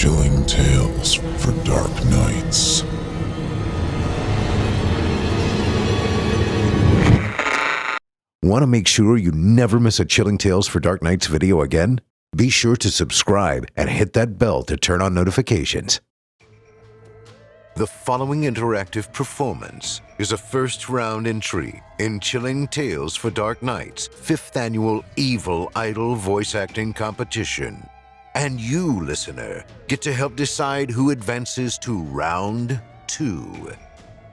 Chilling tales for dark nights. Want to make sure you never miss a Chilling Tales for Dark Nights video again? Be sure to subscribe and hit that bell to turn on notifications. The following interactive performance is a first-round entry in Chilling Tales for Dark Nights' 5th annual Evil Idol voice acting competition. And you, listener, get to help decide who advances to round 2.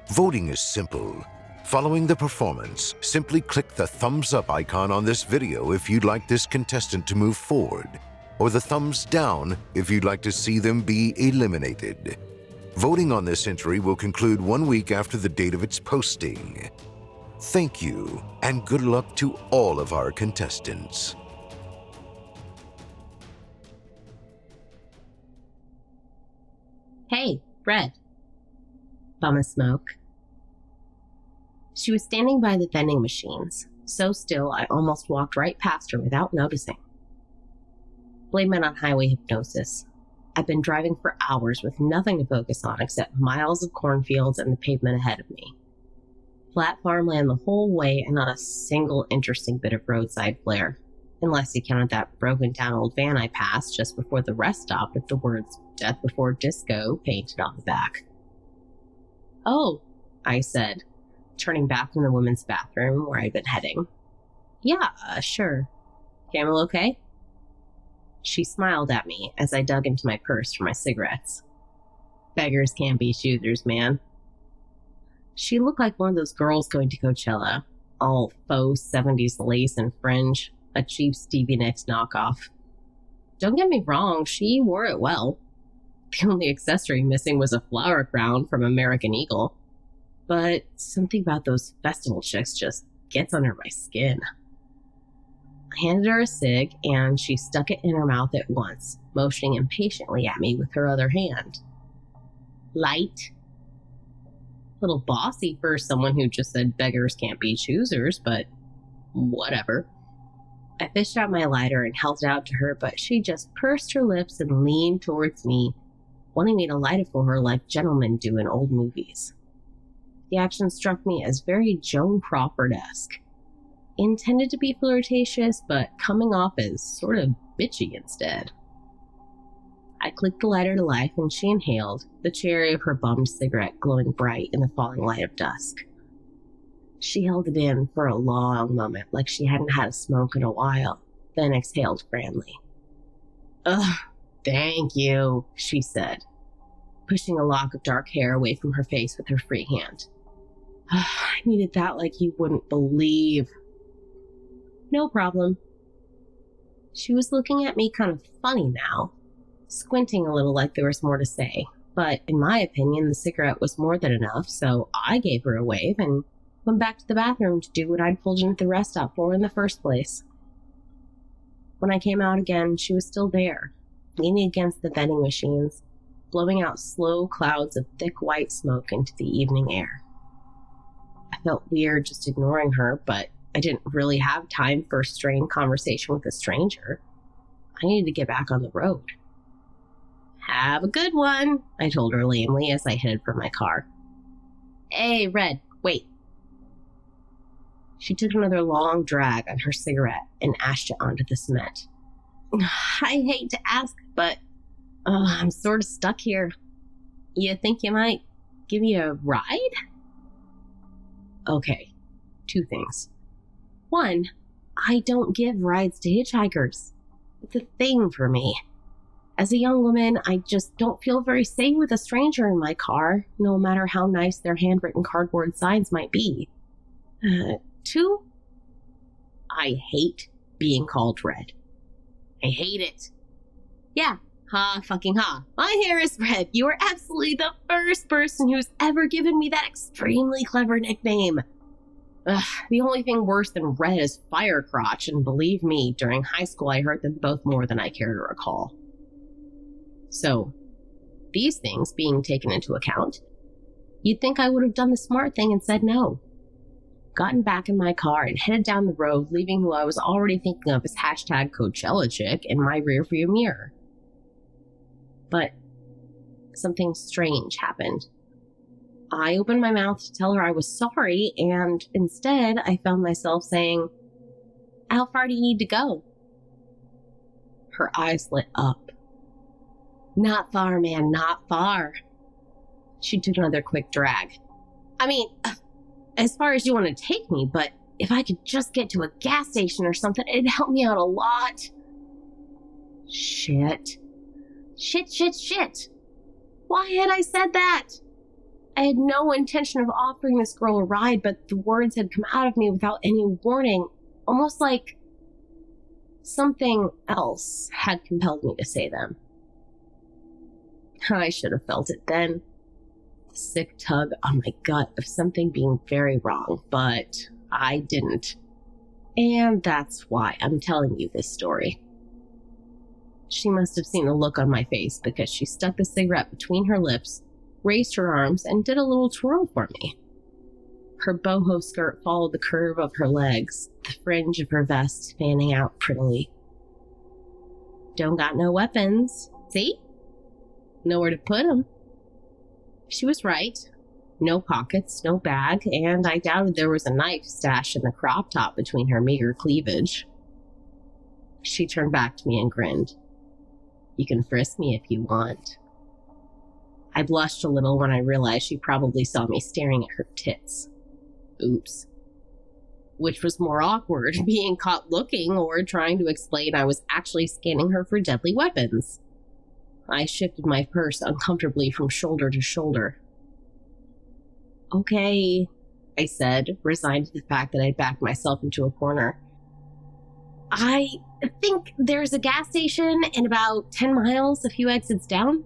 Voting is simple. Following the performance, simply click the thumbs up icon on this video if you'd like this contestant to move forward, or the thumbs down if you'd like to see them be eliminated. Voting on this entry will conclude 1 week after the date of its posting. Thank you, and good luck to all of our contestants. Hey, Red. Bum a smoke. She was standing by the vending machines, so still I almost walked right past her without noticing. Blame it on highway hypnosis. I've been driving for hours with nothing to focus on except miles of cornfields and the pavement ahead of me. Flat farmland the whole way and not a single interesting bit of roadside flair, unless you counted that broken down old van I passed just before the rest stop with the words "Death Before Disco" painted on the back. "Oh," I said, turning back from the women's bathroom where I'd been heading. "Yeah, sure. Camel okay?" She smiled at me as I dug into my purse for my cigarettes. "Beggars can't be choosers, man." She looked like one of those girls going to Coachella, all faux 70s lace and fringe, a cheap Stevie Nicks knockoff. Don't get me wrong, she wore it well. The only accessory missing was a flower crown from American Eagle. But something about those festival chicks just gets under my skin. I handed her a cig, and she stuck it in her mouth at once, motioning impatiently at me with her other hand. Light. Little bossy for someone who just said beggars can't be choosers, but whatever. I fished out my lighter and held it out to her, but she just pursed her lips and leaned towards me, wanting me to light it for her like gentlemen do in old movies. The action struck me as very Joan Crawford-esque. Intended to be flirtatious, but coming off as sort of bitchy instead. I clicked the lighter to life and she inhaled, the cherry of her bummed cigarette glowing bright in the falling light of dusk. She held it in for a long moment like she hadn't had a smoke in a while, then exhaled grandly. "Ugh, thank you," she said, pushing a lock of dark hair away from her face with her free hand. "I needed that like you wouldn't believe." "No problem." She was looking at me kind of funny now, squinting a little like there was more to say, but in my opinion the cigarette was more than enough, so I gave her a wave and went back to the bathroom to do what I'd pulled into the rest stop for in the first place. When I came out again, she was still there, leaning against the vending machines, blowing out slow clouds of thick white smoke into the evening air. I felt weird just ignoring her, but I didn't really have time for a strained conversation with a stranger. I needed to get back on the road. "Have a good one," I told her lamely as I headed for my car. "Hey, Red, wait." She took another long drag on her cigarette and ashed it onto the cement. "I hate to ask, but I'm sort of stuck here. You think you might give me a ride?" Okay, 2 things. 1, I don't give rides to hitchhikers. It's a thing for me. As a young woman, I just don't feel very safe with a stranger in my car, no matter how nice their handwritten cardboard signs might be. 2, I hate being called Red. I hate it. Yeah, ha fucking ha. My hair is red. You are absolutely the first person who's ever given me that extremely clever nickname. Ugh, the only thing worse than red is fire crotch, and believe me, during high school I heard them both more than I care to recall. So, these things being taken into account, you'd think I would have done the smart thing and said no. Gotten back in my car and headed down the road, leaving who I was already thinking of as hashtag Coachella chick in my rearview mirror. But something strange happened. I opened my mouth to tell her I was sorry, and instead I found myself saying, "How far do you need to go?" Her eyes lit up. "Not far, man, not far." She took another quick drag. "I mean, as far as you want to take me, but if I could just get to a gas station or something, it'd help me out a lot." Shit. Why had I said that? I had no intention of offering this girl a ride, but the words had come out of me without any warning, almost like something else had compelled me to say them. I should have felt it then. The sick tug on my gut of something being very wrong, but I didn't. And that's why I'm telling you this story. She must have seen the look on my face because she stuck the cigarette between her lips, raised her arms, and did a little twirl for me. Her boho skirt followed the curve of her legs, the fringe of her vest fanning out prettily. "Don't got no weapons, see? Nowhere to put 'em." She was right. No pockets, no bag, and I doubted there was a knife stashed in the crop top between her meager cleavage. She turned back to me and grinned. "You can frisk me if you want." I blushed a little when I realized she probably saw me staring at her tits. Oops. Which was more awkward, being caught looking or trying to explain I was actually scanning her for deadly weapons. I shifted my purse uncomfortably from shoulder to shoulder. "Okay," I said, resigned to the fact that I'd backed myself into a corner. "I think there's a gas station in about 10 miles, a few exits down.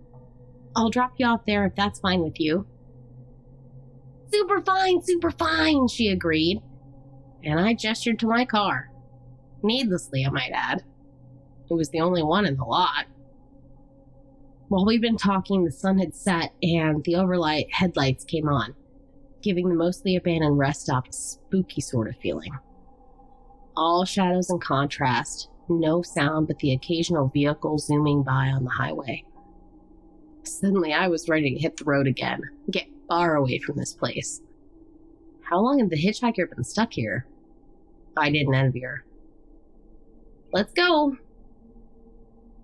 I'll drop you off there if that's fine with you." Super fine, she agreed. And I gestured to my car. Needlessly, I might add. It was the only one in the lot. While we'd been talking, the sun had set and the overlight headlights came on, giving the mostly abandoned rest stop a spooky sort of feeling. All shadows and contrast, no sound but the occasional vehicle zooming by on the highway. Suddenly, I was ready to hit the road again, get far away from this place. How long had the hitchhiker been stuck here? I didn't envy her. "Let's go."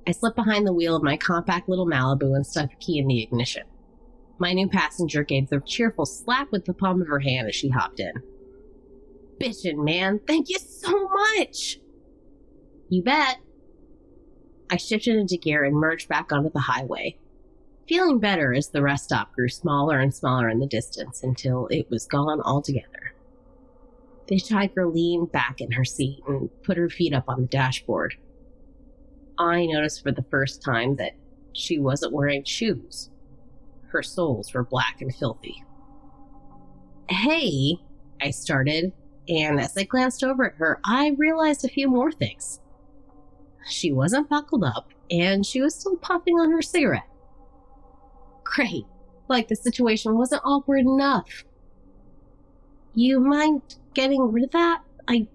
I slipped behind the wheel of my compact little Malibu and stuck a key in the ignition. My new passenger gave the cheerful slap with the palm of her hand as she hopped in. "Bitchin', man. Thank you so much." "You bet." I shifted into gear and merged back onto the highway, feeling better as the rest stop grew smaller and smaller in the distance until it was gone altogether. The hitchhiker leaned back in her seat and put her feet up on the dashboard. I noticed for the first time that she wasn't wearing shoes. Her soles were black and filthy. "Hey," I started, and as I glanced over at her, I realized a few more things. She wasn't buckled up, and she was still puffing on her cigarette. Great. Like the situation wasn't awkward enough. "You mind getting rid of that? I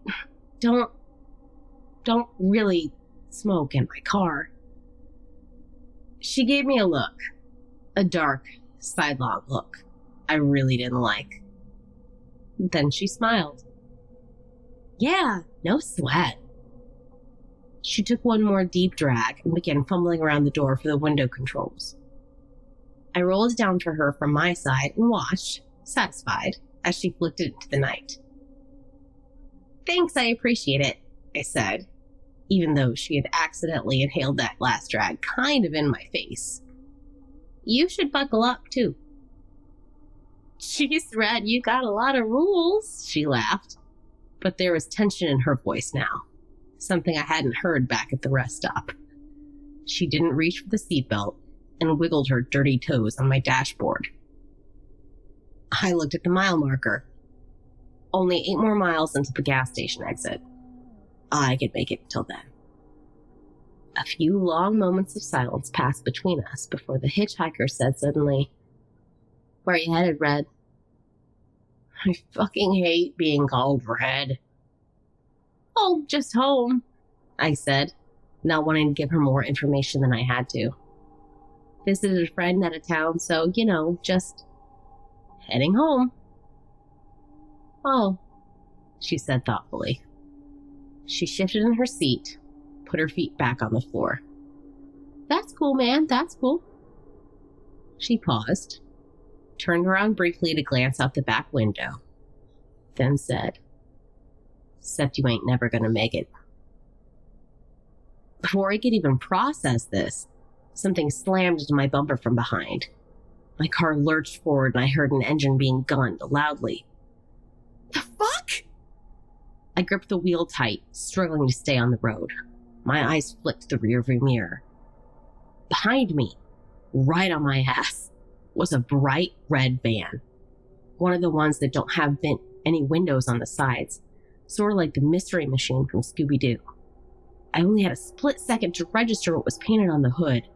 don't really smoke in my car." She gave me a look. A dark, sidelong look I really didn't like. Then she smiled. "Yeah, no sweat." She took one more deep drag and began fumbling around the door for the window controls. I rolled it down for her from my side and watched, satisfied, as she flicked it into the night. "Thanks, I appreciate it," I said, even though she had accidentally inhaled that last drag kind of in my face. "You should buckle up, too." "Geez, Red, you got a lot of rules," she laughed. But there was tension in her voice now, something I hadn't heard back at the rest stop. She didn't reach for the seatbelt and wiggled her dirty toes on my dashboard. I looked at the mile marker. Only 8 more miles into the gas station exit. I could make it until then. A few long moments of silence passed between us before the hitchhiker said suddenly, "Where are you headed, Red?" "I fucking hate being called Red." "Oh, just home," I said, not wanting to give her more information than I had to. Visited a friend out of town, so, just heading home. Oh, she said thoughtfully. She shifted in her seat, put her feet back on the floor. That's cool, man, that's cool. She paused, turned around briefly to glance out the back window, then said, "Except you ain't never gonna make it." Before I could even process this, something slammed into my bumper from behind. My car lurched forward and I heard an engine being gunned loudly. The fuck? I gripped the wheel tight, struggling to stay on the road. My eyes flicked the rearview mirror. Behind me, right on my ass, was a bright red van. One of the ones that don't have any windows on the sides, sort of like the mystery machine from Scooby-Doo. I only had a split second to register what was painted on the hood.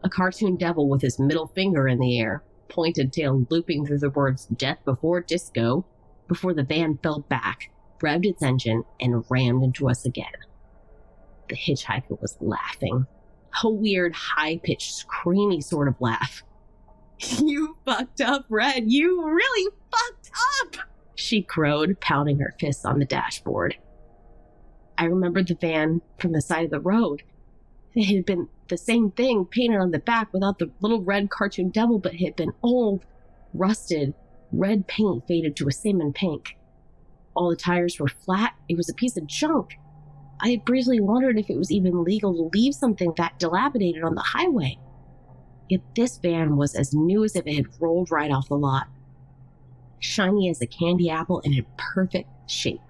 A cartoon devil with his middle finger in the air, pointed tail looping through the words "Death Before Disco," before the van fell back, revved its engine, and rammed into us again. The hitchhiker was laughing. A weird, high-pitched, screamy sort of laugh. "You fucked up, Red. You really fucked up!" she crowed, pounding her fists on the dashboard. I remembered the van from the side of the road. It had been the same thing, painted on the back without the little red cartoon devil, but it had been old, rusted, red paint faded to a salmon pink. All the tires were flat. It was a piece of junk. I had briefly wondered if it was even legal to leave something that dilapidated on the highway. Yet this van was as new as if it had rolled right off the lot. Shiny as a candy apple and in perfect shape,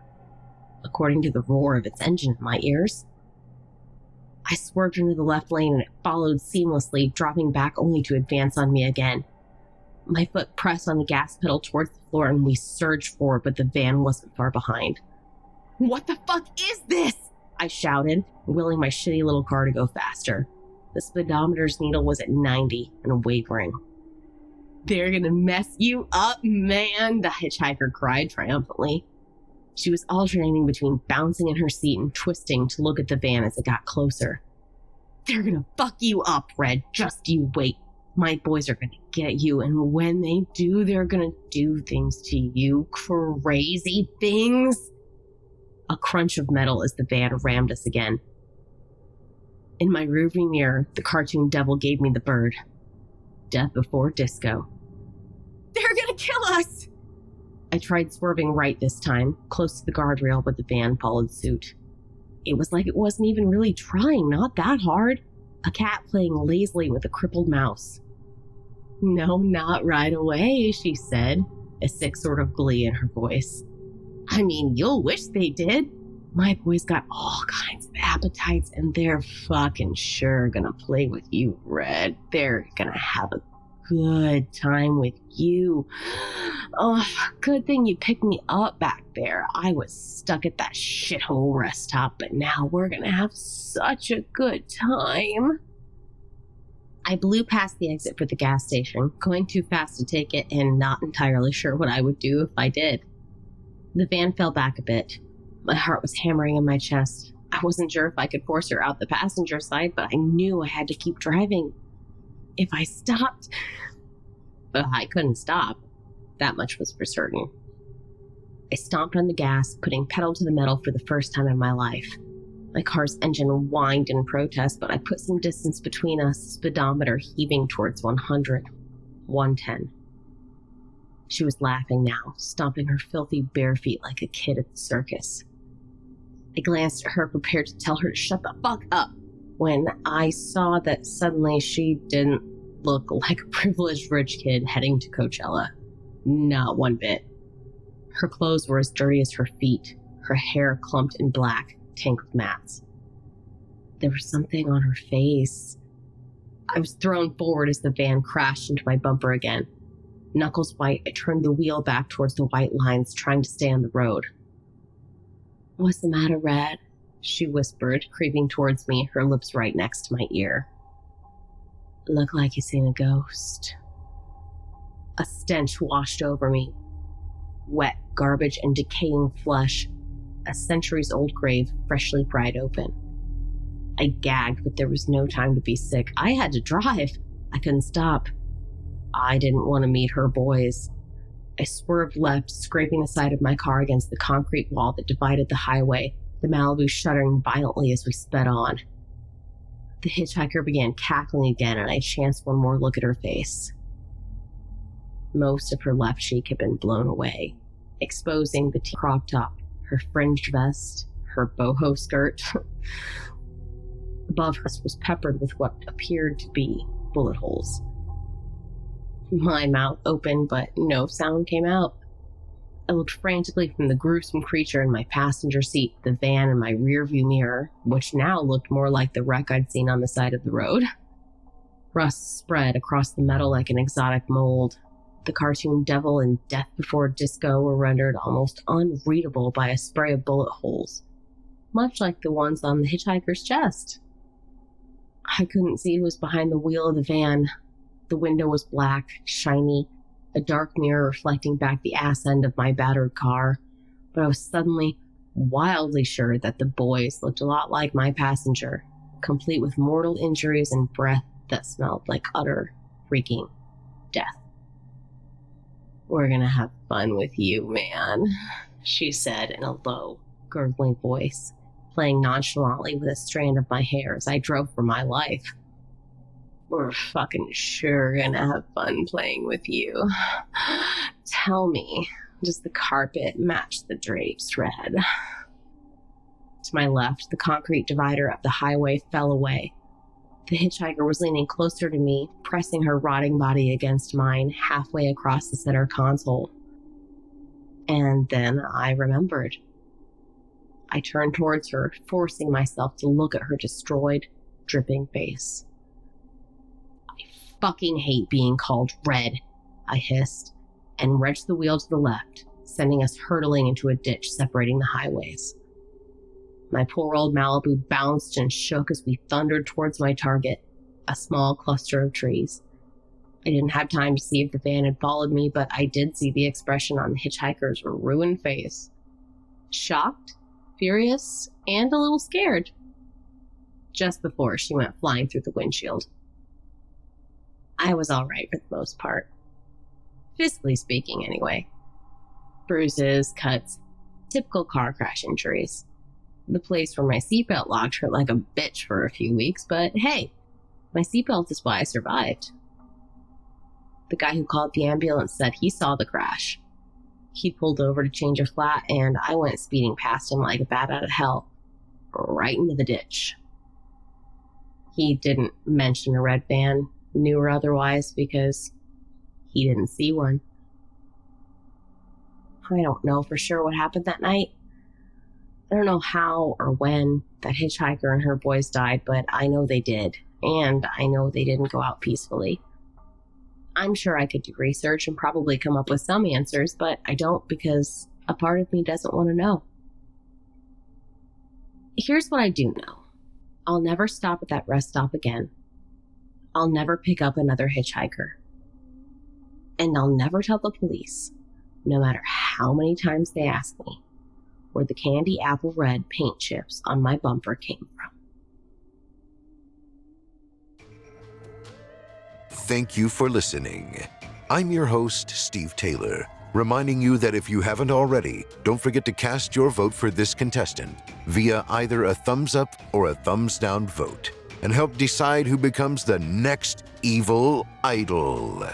according to the roar of its engine in my ears. I swerved into the left lane and it followed seamlessly, dropping back only to advance on me again. My foot pressed on the gas pedal towards the floor and we surged forward, but the van wasn't far behind. "What the fuck is this?" I shouted, willing my shitty little car to go faster. The speedometer's needle was at 90 and wavering. "They're gonna mess you up, man," the hitchhiker cried triumphantly. She was alternating between bouncing in her seat and twisting to look at the van as it got closer. "They're gonna fuck you up, Red. Just you wait. My boys are gonna get you, and when they do, they're gonna do things to you. Crazy things." A crunch of metal as the van rammed us again. In my rearview mirror, the cartoon devil gave me the bird. Death Before Disco. "They're gonna kill us!" I tried swerving right this time, close to the guardrail, but the van followed suit. It was like it wasn't even really trying, not that hard. A cat playing lazily with a crippled mouse. "No, not right away," she said, a sick sort of glee in her voice. "I mean, you'll wish they did. My boys got all kinds of appetites, and they're fucking sure gonna play with you, Red. They're gonna have a good time with you. Oh, good thing you picked me up back there. I was stuck at that shithole rest stop, but now we're gonna have such a good time." I blew past the exit for the gas station, going too fast to take it and not entirely sure what I would do if I did. The van fell back a bit. My heart was hammering in my chest. I wasn't sure if I could force her out the passenger side, but I knew I had to keep driving. If I stopped... But I couldn't stop. That much was for certain. I stomped on the gas, putting pedal to the metal for the first time in my life. My car's engine whined in protest, but I put some distance between us, speedometer heaving towards 100, 110. She was laughing now, stomping her filthy bare feet like a kid at the circus. I glanced at her, prepared to tell her to shut the fuck up, when I saw that suddenly she didn't look like a privileged rich kid heading to Coachella. Not one bit. Her clothes were as dirty as her feet, her hair clumped in black, tanked with mats. There was something on her face. I was thrown forward as the van crashed into my bumper again. Knuckles white, I turned the wheel back towards the white lines, trying to stay on the road. "What's the matter, Red?" she whispered, creeping towards me, her lips right next to my ear. "Look like you've seen a ghost." A stench washed over me. Wet garbage and decaying flesh. A centuries-old grave freshly pried open. I gagged, but there was no time to be sick. I had to drive. I couldn't stop. I didn't want to meet her boys. I swerved left, scraping the side of my car against the concrete wall that divided the highway, the Malibu shuddering violently as we sped on. The hitchhiker began cackling again, and I chanced one more look at her face. Most of her left cheek had been blown away, exposing the crop top, her fringed vest, her boho skirt. Above her was peppered with what appeared to be bullet holes. My mouth opened, but no sound came out. I looked frantically from the gruesome creature in my passenger seat, the van, and my rearview mirror, which now looked more like the wreck I'd seen on the side of the road. Rust spread across the metal like an exotic mold. The cartoon devil and Death Before Disco were rendered almost unreadable by a spray of bullet holes, much like the ones on the hitchhiker's chest. I couldn't see who was behind the wheel of the van. The window was black, shiny, a dark mirror reflecting back the ass end of my battered car, but I was suddenly wildly sure that the boys looked a lot like my passenger, complete with mortal injuries and breath that smelled like utter freaking death. "We're gonna have fun with you, man," she said in a low, gurgling voice, playing nonchalantly with a strand of my hair as I drove for my life. "We're fucking sure gonna have fun playing with you. Tell me, does the carpet match the drapes red?" To my left, the concrete divider of the highway fell away. The hitchhiker was leaning closer to me, pressing her rotting body against mine halfway across the center console. And then I remembered. I turned towards her, forcing myself to look at her destroyed, dripping face. "I fucking hate being called red," I hissed, and wrenched the wheel to the left, sending us hurtling into a ditch separating the highways. My poor old Malibu bounced and shook as we thundered towards my target, a small cluster of trees. I didn't have time to see if the van had followed me, but I did see the expression on the hitchhiker's ruined face. Shocked, furious, and a little scared. Just before she went flying through the windshield. I was all right for the most part. Physically speaking, anyway. Bruises, cuts, typical car crash injuries. The place where my seatbelt locked hurt like a bitch for a few weeks, but hey, my seatbelt is why I survived. The guy who called the ambulance said he saw the crash. He pulled over to change a flat, and I went speeding past him like a bat out of hell, right into the ditch. He didn't mention a red van, new or otherwise, because he didn't see one. I don't know for sure what happened that night. I don't know how or when that hitchhiker and her boys died, but I know they did, and I know they didn't go out peacefully. I'm sure I could do research and probably come up with some answers, but I don't because a part of me doesn't want to know. Here's what I do know. I'll never stop at that rest stop again. I'll never pick up another hitchhiker. And I'll never tell the police, no matter how many times they ask me, where the candy apple red paint chips on my bumper came from. Thank you for listening. I'm your host, Steve Taylor, reminding you that if you haven't already, don't forget to cast your vote for this contestant via either a thumbs up or a thumbs down vote, and help decide who becomes the next evil idol.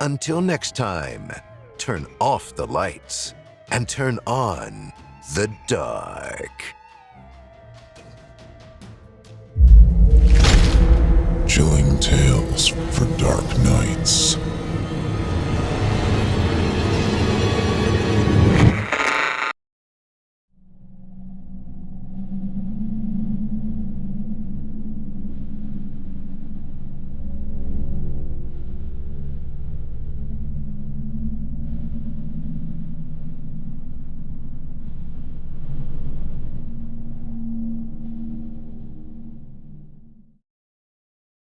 Until next time, turn off the lights and turn on the dark. Chilling tales for dark